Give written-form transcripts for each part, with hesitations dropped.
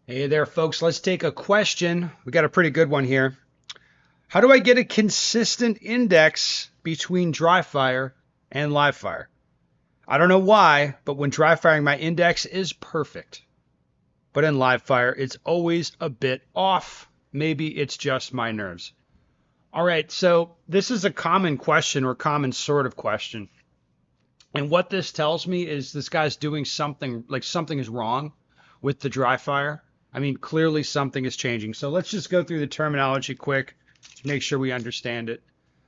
Hey there, folks. Let's take a question. We got a pretty good one here. How do I get a consistent index between dry fire and live fire? I don't know why, but when dry firing, my index is perfect. But in live fire, it's always a bit off. Maybe it's just my nerves. All right, so this is a common question or common sort of question. And what this tells me is this guy's doing something like something is wrong with the dry fire. I mean, clearly something is changing. So let's just go through the terminology quick to make sure we understand it.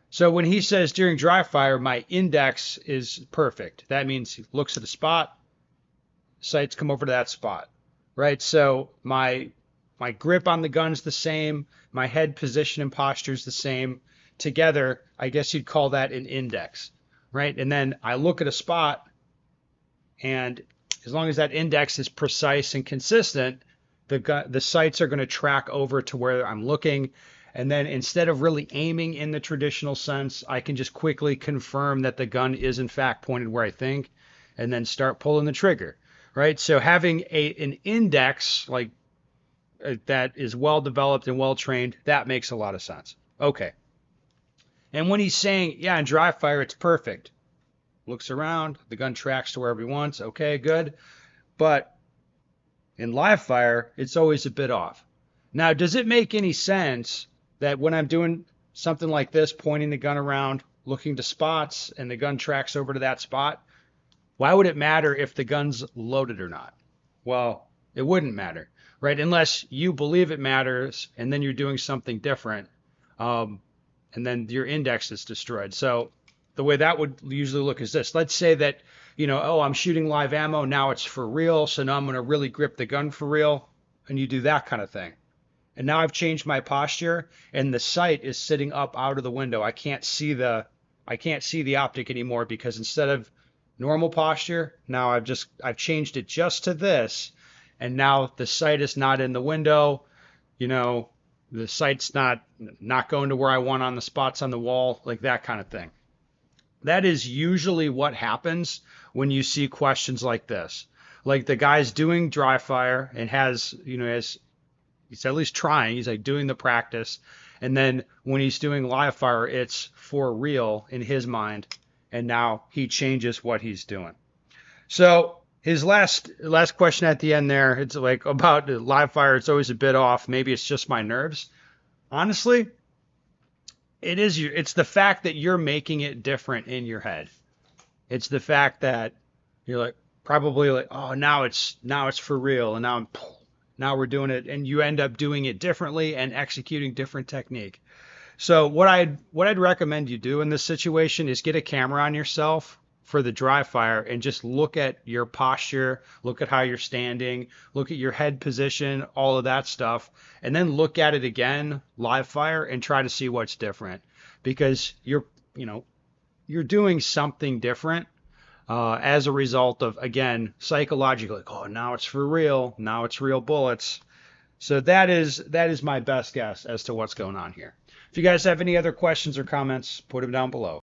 So when he says during dry fire, my index is perfect, that means he looks at a spot, sights come over to that spot, right? So my grip on the gun's the same, my head position and posture is the same. Together, I guess you'd call that an index, right? And then I look at a spot, and as long as that index is precise and consistent, the sights are going to track over to where I'm looking. And then instead of really aiming in the traditional sense, I can just quickly confirm that the gun is in fact pointed where I think, and then start pulling the trigger, right? So having an index like that is well developed and well trained, that makes a lot of sense. Okay. And when he's saying, yeah, in dry fire, it's perfect. Looks around, the gun tracks to wherever he wants. Okay, good. But in live fire, it's always a bit off. Now, does it make any sense that when I'm doing something like this, pointing the gun around, looking to spots, and the gun tracks over to that spot, why would it matter if the gun's loaded or not? Well, it wouldn't matter, right? Unless you believe it matters, and then you're doing something different, and then your index is destroyed. So the way that would usually look is this. Let's say that, oh, I'm shooting live ammo. Now it's for real. So now I'm going to really grip the gun for real. And you do that kind of thing. And now I've changed my posture and the sight is sitting up out of the window. I can't see the optic anymore because instead of normal posture, now I've changed it just to this. And now the sight is not in the window. You know, the sight's not going to where I want on the spots on the wall, like that kind of thing. That is usually what happens when you see questions like this. Like the guy's doing dry fire and has he's at least trying, he's like doing the practice. And then when he's doing live fire, it's for real in his mind. And now he changes what he's doing. So his last question at the end there, it's like about the live fire, it's always a bit off. Maybe it's just my nerves. Honestly, it's the fact that you're making it different in your head. It's the fact that you're like probably like, oh, now it's for real, and now we're doing it, and you end up doing it differently and executing different technique. So what I'd recommend you do in this situation is get a camera on yourself for the dry fire and just look at your posture, look at how you're standing, look at your head position, all of that stuff, and then look at it again live fire and try to see what's different because you're doing something different as a result of, again, psychologically, like, oh, now it's for real, now it's real bullets. So that is my best guess as to what's going on here. If you guys have any other questions or comments, put them down below.